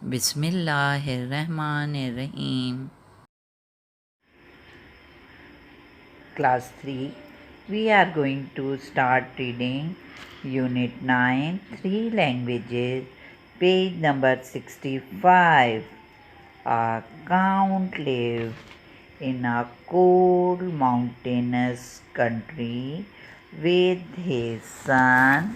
Bismillahirrahmanirrahim. Class 3, we are going to start reading Unit 9, 3 languages, page number 65. A count lived in a cold mountainous country with his son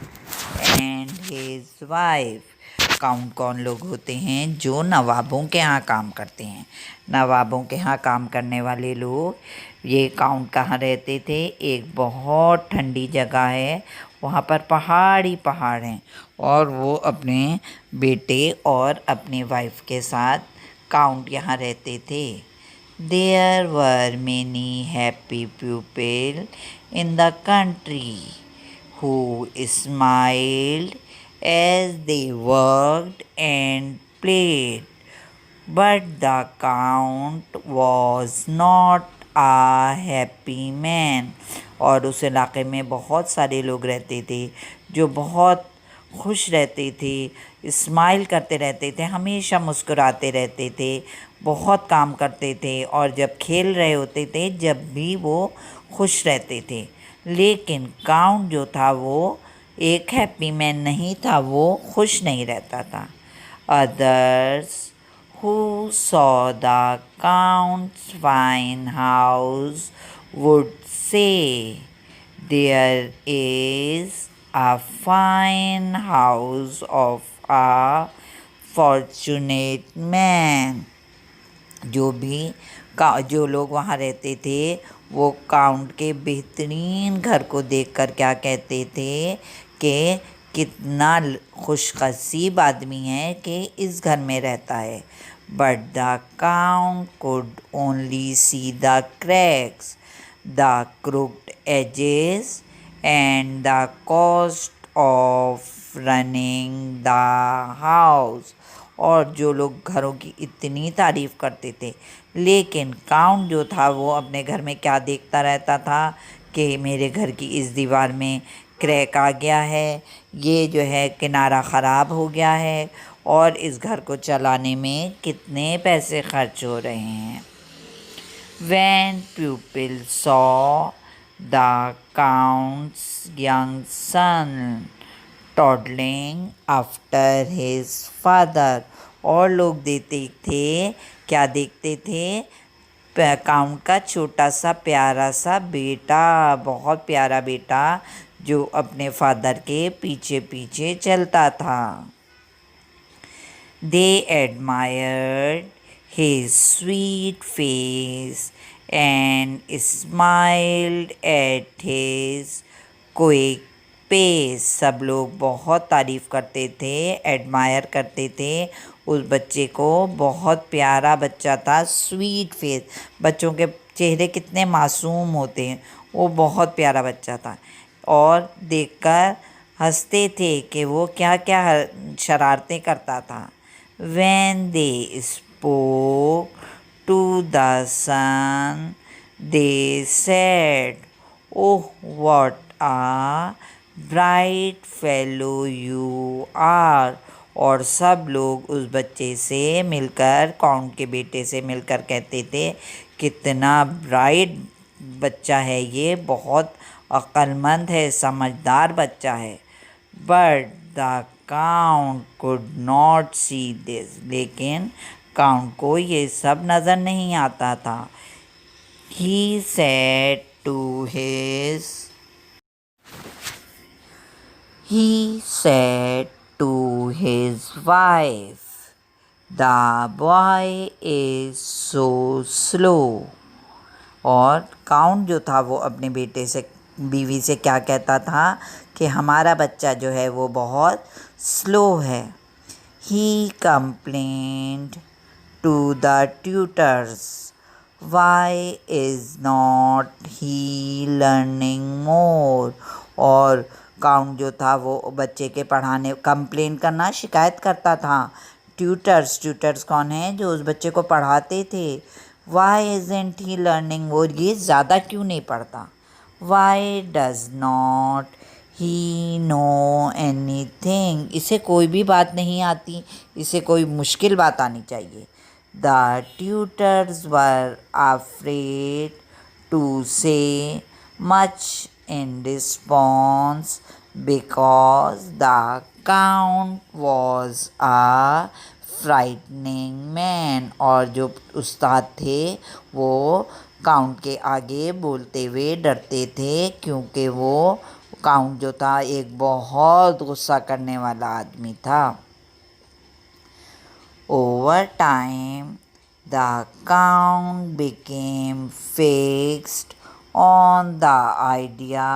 and his wife. Count कौन लोग होते हैं जो नवाबों के यहाँ काम करते हैं। नवाबों के यहाँ काम करने वाले लोग ये काउंट कहाँ रहते थे। एक बहुत ठंडी जगह है, वहाँ पर पहाड़ हैं और वो अपने बेटे और अपने वाइफ के साथ काउंट यहाँ रहते थे। There were many happy people in the country who smiled as they worked and played. But the Count was not a happy man. और उस इलाके में बहुत सारे लोग रहते थे जो बहुत खुश रहते थे, स्माइल करते रहते थे, हमेशा मुस्कुराते रहते थे, बहुत काम करते थे और जब खेल रहे होते थे जब भी वो खुश रहते थे। लेकिन काउंट जो था वो एक हैप्पी मैन नहीं था, वो खुश नहीं रहता था। Others who saw the Count's fine house would say, "There is a fine house of a fortunate man." जो लोग वहाँ रहते थे वो काउंट के बेहतरीन घर को देखकर क्या कहते थे कि कितना खुशनसीब आदमी है कि इस घर में रहता है। But the count could only see the cracks, the crooked edges and the cost of running the house. और जो लोग घरों की इतनी तारीफ़ करते थे, लेकिन काउंट जो था वो अपने घर में क्या देखता रहता था कि मेरे घर की इस दीवार में क्रैक आ गया है, ये जो है किनारा ख़राब हो गया है और इस घर को चलाने में कितने पैसे खर्च हो रहे हैं। When people saw the Count's young son toddling after his father, और लोग क्या देखते थे, काउंट का छोटा सा प्यारा सा बेटा, बहुत प्यारा बेटा जो अपने फादर के पीछे पीछे चलता था। They admired his sweet face and smiled at his quick pace. सब लोग बहुत तारीफ़ करते थे, एडमायर करते थे उस बच्चे को। बहुत प्यारा बच्चा था, स्वीट फेस, बच्चों के चेहरे कितने मासूम होते हैं, वो बहुत प्यारा बच्चा था। और देखकर हंसते थे कि वो क्या क्या शरारतें करता था। When they spoke to the sun, they said, "Oh, what a bright fellow you are." और सब लोग उस बच्चे से मिलकर, काउंट के बेटे से मिलकर कहते थे, कितना ब्राइट बच्चा है ये, बहुत अक्लमंद है, समझदार बच्चा है। But the count could not see this, लेकिन काउंट को ये सब नज़र नहीं आता था। He said to his He said to his wife, "The boy is so slow." और काउंट जो था वो अपने बीवी से क्या कहता था कि हमारा बच्चा जो है वो बहुत स्लो है। He complained to the tutors, "Why is not he learning more?" और काउंट जो था वो बच्चे के पढ़ाने, कंप्लेन करना, शिकायत करता था। ट्यूटर्स कौन हैं, जो उस बच्चे को पढ़ाते थे। वाई इज़न्ट ही लर्निंग, वो ये ज़्यादा क्यों नहीं पढ़ता। Why does not he know anything, इसे कोई भी बात नहीं आती, इसे कोई मुश्किल बात आनी चाहिए। The tutors were afraid to say much in response because the count was a frightening man, और जो उस्ताद थे वो काउंट के आगे बोलते हुए डरते थे, क्योंकि वो काउंट जो था एक बहुत गुस्सा करने वाला आदमी था। Over time the count became fixed on the idea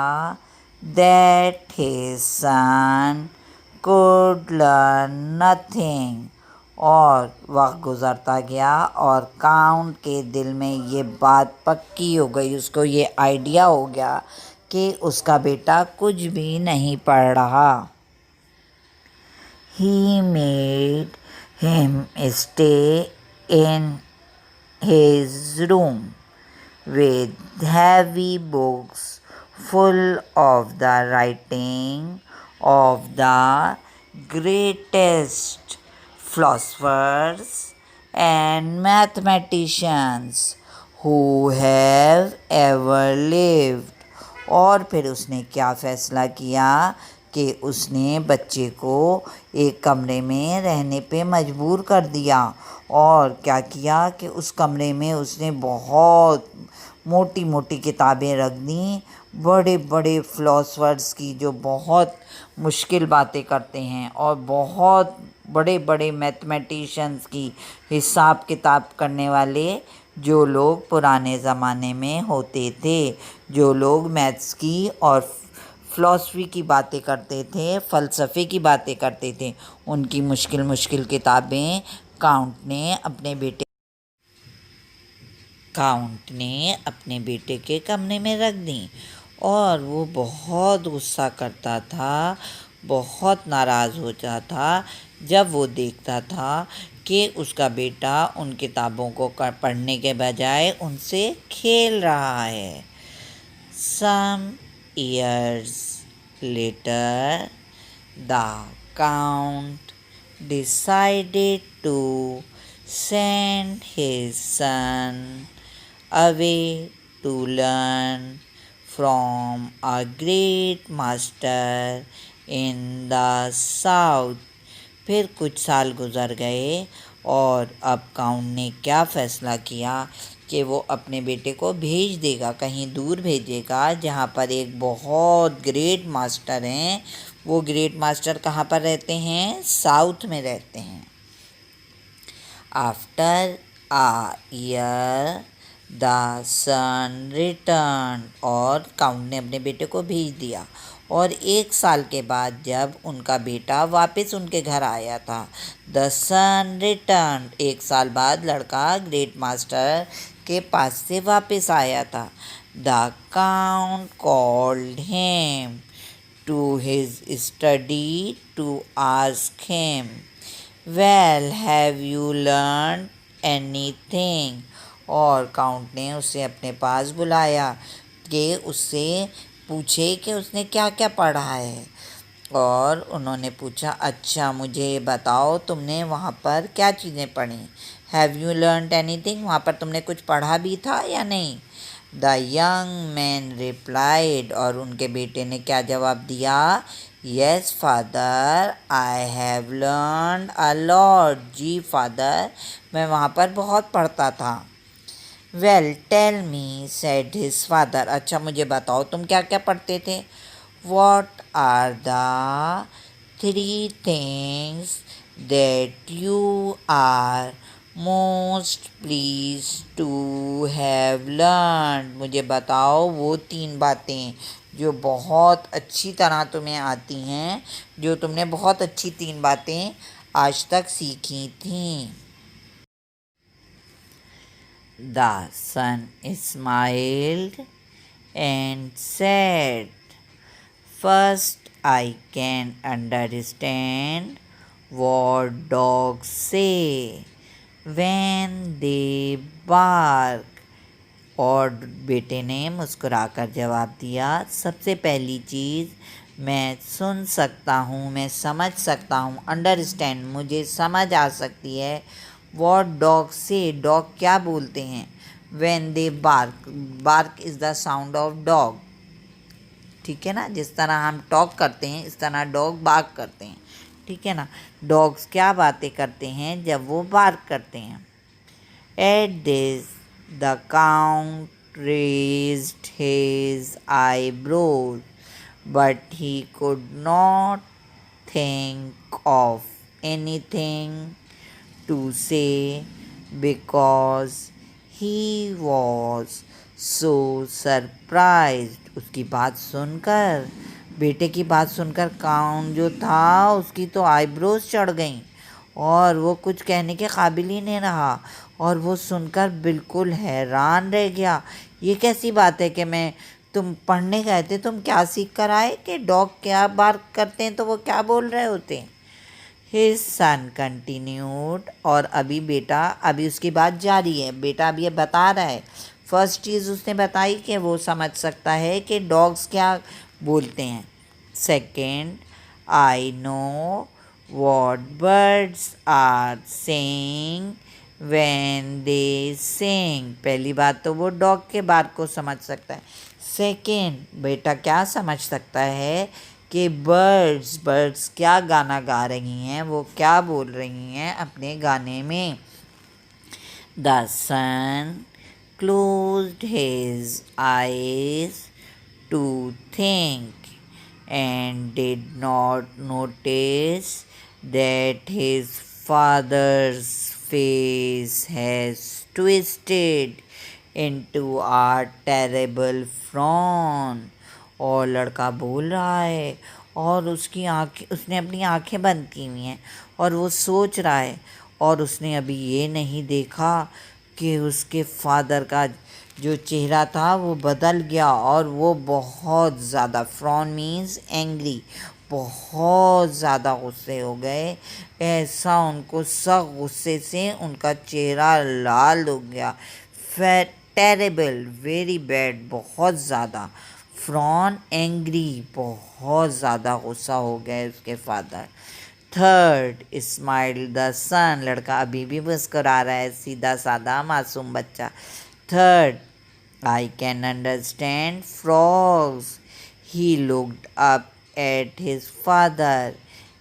that his son could learn nothing, और वक्त गुज़रता गया और काउंट के दिल में ये बात पक्की हो गई, उसको ये आइडिया हो गया कि उसका बेटा कुछ भी नहीं पढ़ रहा। He made him stay in his room with heavy books full of the writing of the greatest philosophers and mathematicians who have ever lived। और फिर उसने क्या फ़ैसला किया कि उसने बच्चे को एक कमरे में रहने पे मजबूर कर दिया, और क्या किया कि उस कमरे में उसने बहुत मोटी मोटी किताबें रख दी, बड़े बड़े फ़िलासफ़र्स की जो बहुत मुश्किल बातें करते हैं, और बहुत बड़े बड़े मैथमेटिशियंस की हिसाब किताब करने वाले जो लोग पुराने ज़माने में होते थे, जो लोग मैथ्स की और फ़िलासफ़ी की बातें करते थे, फ़लसफ़े की बातें करते थे, उनकी मुश्किल मुश्किल किताबें काउंट ने अपने बेटे के कमरे में रख दी, और वो बहुत गुस्सा करता था, बहुत नाराज़ हो जाता था जब वो देखता था कि उसका बेटा उन किताबों को पढ़ने के बजाय उनसे खेल रहा है। Some years later, the Count decided to send his son away to learn from a great master in the south। फिर कुछ साल गुज़र गए और अब काउंट ने क्या फ़ैसला किया कि वो अपने बेटे को भेज देगा, कहीं दूर भेजेगा जहाँ पर एक बहुत ग्रेट मास्टर हैं। वो ग्रेट मास्टर कहाँ पर रहते हैं? साउथ में रहते हैं। After a year the son return, और काउंट ने अपने बेटे को भेज दिया, और एक साल के बाद जब उनका बेटा वापस उनके घर आया था, द सन रिटर्न, एक साल बाद लड़का ग्रेट मास्टर के पास से वापस आया था। The count called him to his study to ask him, well have you learn anything, और काउंट ने उसे अपने पास बुलाया कि उससे पूछे कि उसने क्या क्या पढ़ा है। और उन्होंने पूछा, अच्छा मुझे बताओ तुमने वहाँ पर क्या चीज़ें पढ़ी, हैव यू लर्नड एनीथिंग, वहाँ पर तुमने कुछ पढ़ा भी था या नहीं। द यंग मैन रिप्लाइड, और उनके बेटे ने क्या जवाब दिया, yes father I have learned a lot, जी फादर मैं वहाँ पर बहुत पढ़ता था। Well tell me said his father, अच्छा मुझे बताओ तुम क्या क्या पढ़ते थे। What are the 3 things that you are most pleased to have learned, मुझे बताओ वो 3 बातें जो बहुत अच्छी तरह तुम्हें आती हैं, जो तुमने बहुत अच्छी 3 बातें आज तक सीखी थीं। The son smiled and said, first, I can understand what dogs say when they bark। और बेटे ने मुस्कुराकर जवाब दिया, सबसे पहली चीज़ मैं सुन सकता हूँ, मैं समझ सकता हूँ। अंडरस्टैंड, मुझे समझ आ सकती है। वॉट डॉग से, डॉग क्या बोलते हैं। When they bark, bark is the sound of dog. ठीक है ना, जिस तरह हम टॉक करते हैं इस तरह डॉग बार्क करते हैं। ठीक है ना, डॉग्स क्या बातें करते हैं जब वो बार्क करते हैं। At this the count raised his eyebrows, but he could not think of anything to say because he was so surprised. उसकी बात सुनकर, बेटे की बात सुनकर काउन जो था उसकी तो आईब्रोज चढ़ गईं और वो कुछ कहने के काबिल ही नहीं रहा और वो सुनकर बिल्कुल हैरान रह गया। ये कैसी बात है कि मैं, तुम पढ़ने गए थे, तुम क्या सीख कर आए कि डॉग क्या बार्क करते हैं तो वो क्या बोल रहे होते हैं। His son continued, और अभी उसकी बात जारी है। बेटा अभी ये बता रहा है। फर्स्ट चीज़ उसने बताई कि वो समझ सकता है कि डॉग्स क्या बोलते हैं। Second, I know what birds are saying when they sing. पहली बात तो वो डॉग के बात को समझ सकता है। सेकेंड, बेटा क्या समझ सकता है कि बर्ड्स क्या गाना गा रही हैं, वो क्या बोल रही हैं अपने गाने में। The son closed his eyes to think and did not notice that his father's face has twisted into a terrible frown. और लड़का बोल रहा है और उसने अपनी आंखें बंद की हुई हैं और वो सोच रहा है और उसने अभी ये नहीं देखा कि उसके फादर का जो चेहरा था वो बदल गया और वो बहुत ज़्यादा, फ्रॉन मीन्स एंग्री, बहुत ज़्यादा गुस्से हो गए। ऐसा उनको सब गुस्से से उनका चेहरा लाल हो गया। टेरेबल, वेरी बैड, बहुत ज़्यादा। फ्रॉन, एंग्री, बहुत ज़्यादा गुस्सा हो गया उसके फादर। थर्ड, स्माइल द सन, लड़का अभी भी मुस्कुरा रहा है, सीधा साधा मासूम बच्चा। Third, I can understand frogs. He looked up at his father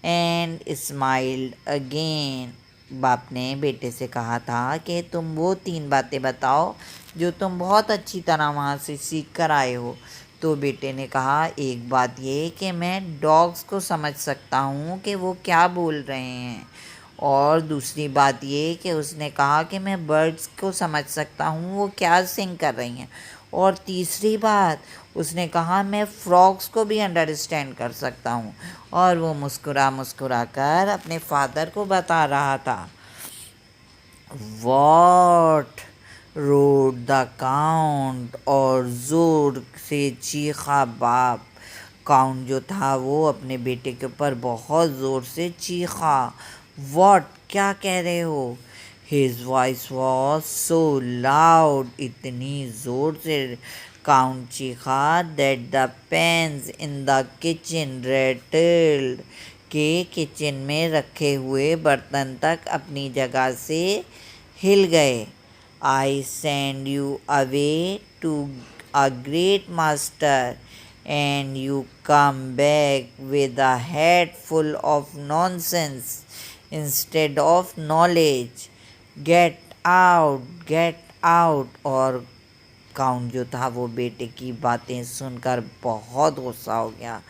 and smiled again. बाप ने बेटे से कहा था कि तुम वो 3 बातें बताओ जो तुम बहुत अच्छी तरह वहाँ से सीख कर आए हो। तो बेटे ने कहा, एक बात ये कि मैं डॉग्स को समझ सकता हूँ कि वो क्या बोल रहे हैं, और दूसरी बात ये कि उसने कहा कि मैं बर्ड्स को समझ सकता हूँ वो क्या सिंग कर रही हैं, और तीसरी बात उसने कहा मैं फ्रॉग्स को भी अंडरस्टैंड कर सकता हूँ। और वो मुस्कुरा मुस्कुरा कर अपने फादर को बता रहा था। वॉट रोड द काउंट, और ज़ोर से चीखा बाप। काउंट जो था वो अपने बेटे के ऊपर बहुत ज़ोर से चीखा। वॉट, क्या कह रहे हो। His voice was so loud, इतनी ज़ोर से काउंट चीखा that the pans in the kitchen rattled, के किचन में रखे हुए बर्तन तक अपनी जगह से हिल गए। I send you away to a great master and you come back with a head full of nonsense instead of knowledge. Get out, get out. और काउंट जो था वो बेटे की बातें सुनकर बहुत गुस्सा हो गया।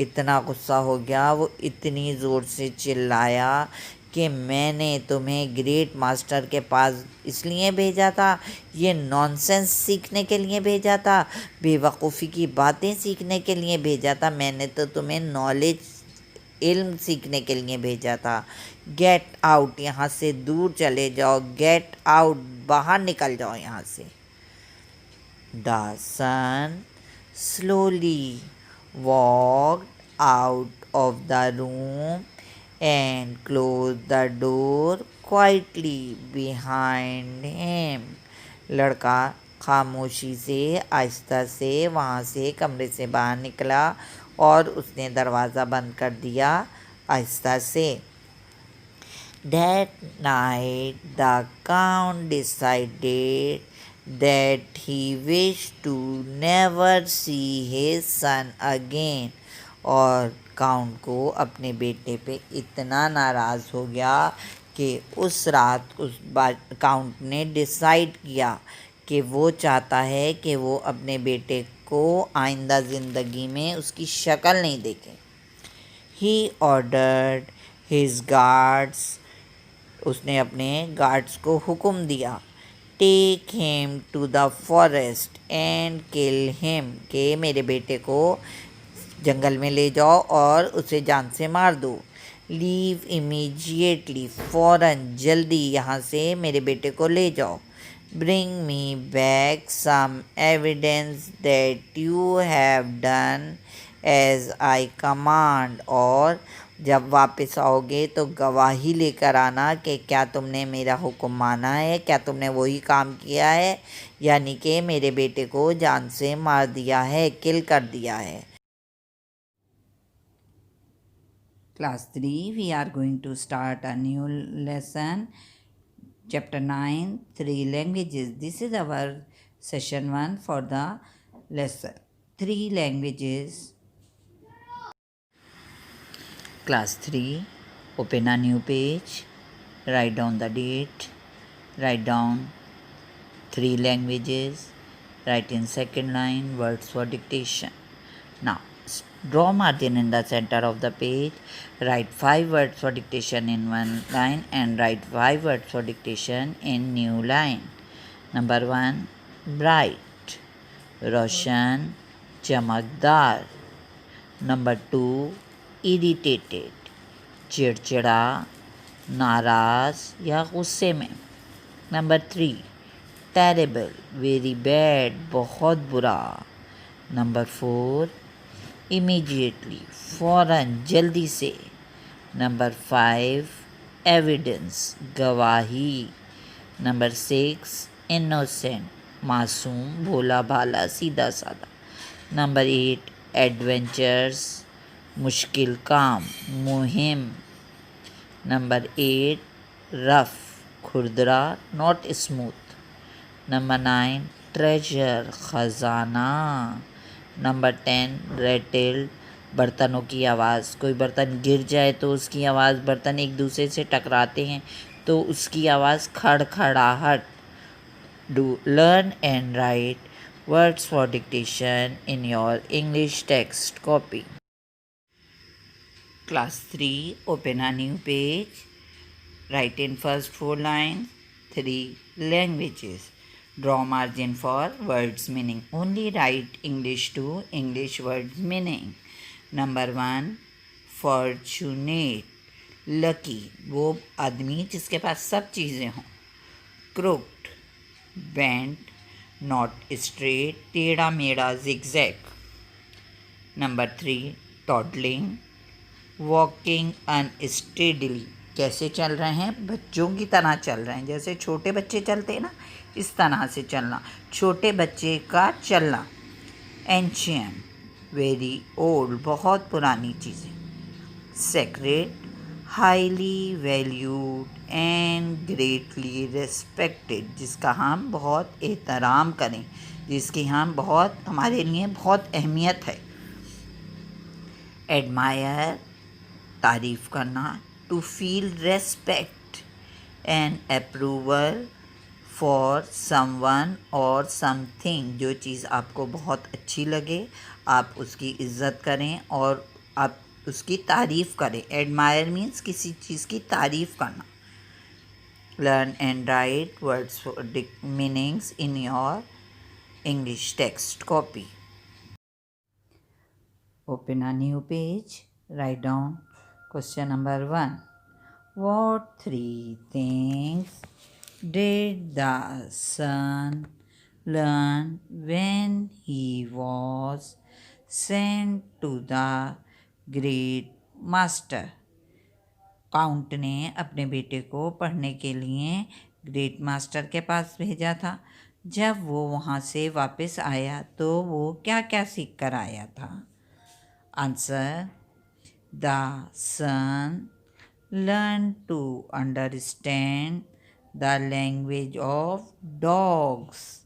इतना गुस्सा हो गया, वो इतनी ज़ोर से चिल्लाया कि मैंने तुम्हें ग्रेट मास्टर के पास इसलिए भेजा था, ये नॉनसेंस सीखने के लिए भेजा था, बेवकूफ़ी की बातें सीखने के लिए भेजा था। मैंने तो तुम्हें नॉलेज, इल्म सीखने के लिए भेजा था। गेट आउट, यहाँ से दूर चले जाओ। गेट आउट, बाहर निकल जाओ यहाँ से। The son slowly walked out of the room and closed the door quietly behind him. लड़का खामोशी से आहिस्ता से वहाँ से कमरे से बाहर निकला और उसने दरवाज़ा बंद कर दिया आहिस्ता से। That night the Count decided that he wished to never see his son again। और काउंट को अपने बेटे पे इतना नाराज़ हो गया कि उस रात काउंट ने डिसाइड किया कि वो चाहता है कि वो अपने बेटे को आइंदा ज़िंदगी में उसकी शक्ल नहीं देखे। He ordered his guards, उसने अपने गार्ड्स को हुक्म दिया, take him to the forest and kill him, कि मेरे बेटे को जंगल में ले जाओ और उसे जान से मार दो। लीव इमीजिएटली, फ़ौरन जल्दी यहाँ से मेरे बेटे को ले जाओ। Bring me back some evidence that you have done as I command, और जब वापस आओगे तो गवाही लेकर आना कि क्या तुमने मेरा हुक्म माना है, क्या तुमने वही काम किया है, यानी कि मेरे बेटे को जान से मार दिया है, किल कर दिया है। Class 3, we are going to start a new lesson. Chapter 9, 3 languages. This is our session 1 for the lesson. 3 languages. Class 3, open a new page, write down the date, write down 3 languages, write in second line words for dictation. Now, draw margin in the center of the page, write 5 words for dictation in one line and write 5 words for dictation in new line. Number 1, bright, roshan, चमकदार. Number 2, irritated, चिड़चिड़ा, नाराज या गुस्से में. Number 3, terrible, very bad, बहुत बुरा. Number 4, immediately, फ़ौरन, जल्दी से. Number 5, evidence, गवाही. Number 6, innocent, मासूम, भोला भाला, सीधा साधा. Number 8, adventures, मुश्किल काम, मुहिम. Number 8, rough, खुरदरा, not smooth. Number 9, treasure, खजाना. Number 10, rattle, बर्तनों की आवाज़. कोई बर्तन गिर जाए तो उसकी आवाज़, बर्तन एक दूसरे से टकराते हैं तो उसकी आवाज़ खड़खड़ाहट. Do learn and write words for dictation in your English text copy. Class 3, open a new page. Write in first 4 lines 3 languages. Draw margin for words meaning. Only write English to English words meaning. Number 1, fortunate, lucky, वो आदमी जिसके पास सब चीज़ें हों. Crooked, bent, not straight, टेढ़ा मेढ़ा, zigzag. Number 3, toddling, walking unsteadily, कैसे चल रहे हैं, बच्चों की तरह चल रहे हैं, जैसे छोटे बच्चे चलते हैं ना, इस तरह से चलना, छोटे बच्चे का चलना. एंशियंट, वेरी ओल्ड, बहुत पुरानी चीज़ें. Sacred, highly valued and greatly respected, जिसका हम बहुत एहतराम करें, जिसकी हम बहुत, हमारे लिए बहुत अहमियत है. एडमायर, तारीफ़ करना. To feel respect and approval for someone और समथिंग, जो चीज़ आपको बहुत अच्छी लगे आप उसकी इज़्ज़त करें और आप उसकी तारीफ़ करें. एडमायर मीन्स किसी चीज़ की तारीफ़ करना. Learn and right words for meanings in your English text copy. Open a new page, write down question number 1. What 3 things did the son learn when he was sent to the great master? Count ने अपने बेटे को पढ़ने के लिए great master के पास भेजा था. जब वो वहाँ से वापस आया तो वो क्या क्या सीख कर आया था. Answer. The son learned to understand the language of dogs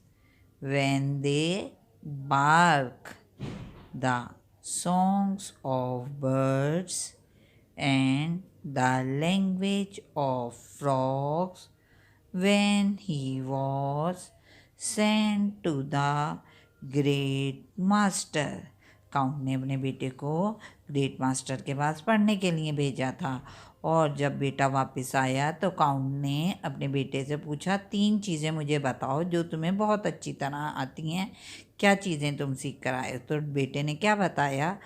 when they bark, the songs of birds, and the language of frogs when he was sent to the great master. Count ने अपने बेटे को great master के पास पढ़ने के लिए भेजा था और जब बेटा वापस आया तो काउंट ने अपने बेटे से पूछा 3 चीज़ें मुझे बताओ जो तुम्हें बहुत अच्छी तरह आती हैं, क्या चीज़ें तुम सीख कर आए। तो बेटे ने क्या बताया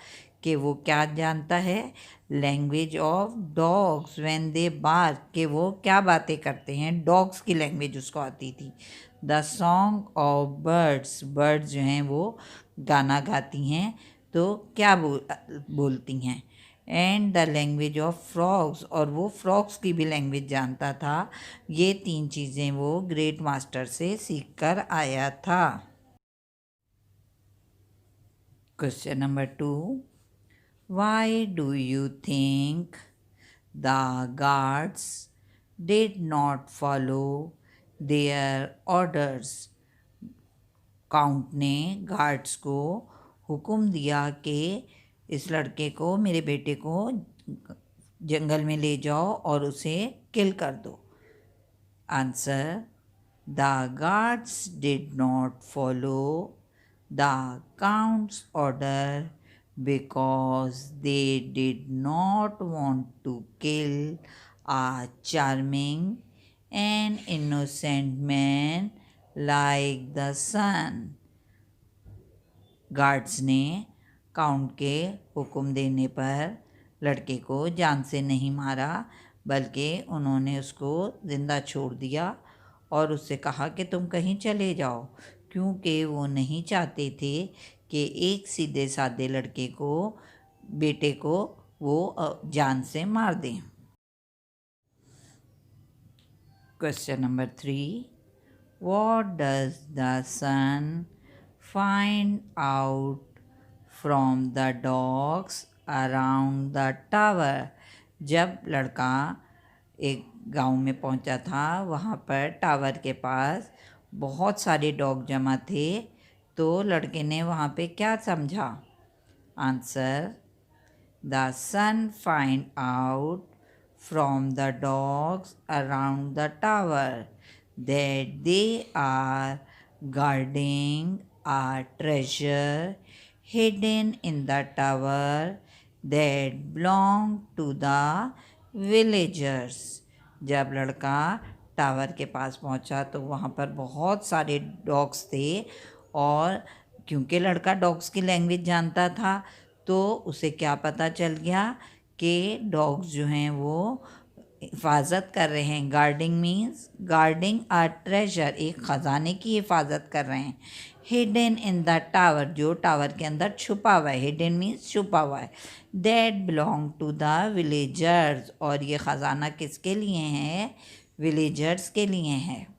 कि वो क्या जानता है, language of dogs when they bark, कि वो क्या बातें करते हैं, डॉग्स की लैंग्वेज उसको आती थी। The song of birds, birds जो हैं वो गाना गाती हैं तो क्या बोलती हैं। And the language of frogs, और वो फ्रॉग्स की भी लैंग्वेज जानता था। ये 3 चीज़ें वो ग्रेट मास्टर से सीख कर आया था। Question number 2, Why do you think the guards did not follow their orders? Count ने गार्ड्स को हुक्म दिया कि इस लड़के को, मेरे बेटे को जंगल में ले जाओ और उसे किल कर दो। Answer, the guards did not follow the counts order because they did not want to kill a charming and innocent man like the son. Guards ने काउंट के हुक्म देने पर लड़के को जान से नहीं मारा, बल्कि उन्होंने उसको ज़िंदा छोड़ दिया और उससे कहा कि तुम कहीं चले जाओ, क्योंकि वो नहीं चाहते थे कि एक सीधे साधे लड़के को, बेटे को वो जान से मार दें। Question number 3, what does the son find out from the dogs around the tower? जब लड़का एक गांव में पहुंचा था, वहाँ पर टावर के पास बहुत सारे डॉग जमा थे, तो लड़के ने वहाँ पे क्या समझा? Answer, the son find out from the dogs around the tower that they are guarding a treasure hidden in the tower that belong to the villagers. जब लड़का टावर के पास पहुंचा तो वहाँ पर बहुत सारे डॉग्स थे, और क्योंकि लड़का डॉग्स की लैंग्वेज जानता था तो उसे क्या पता चल गया कि डॉग्स जो हैं वो हिफाजत कर रहे हैं। Guarding means guarding a treasure, एक ख़जाने की हिफाजत कर रहे हैं। हिडन इन द टावर, जो टावर के अंदर छुपा हुआ है, हिडन मीन्स छुपा हुआ है। That belong to the villagers, और ये ख़जाना किसके लिए है? विलेजर्स के लिए है।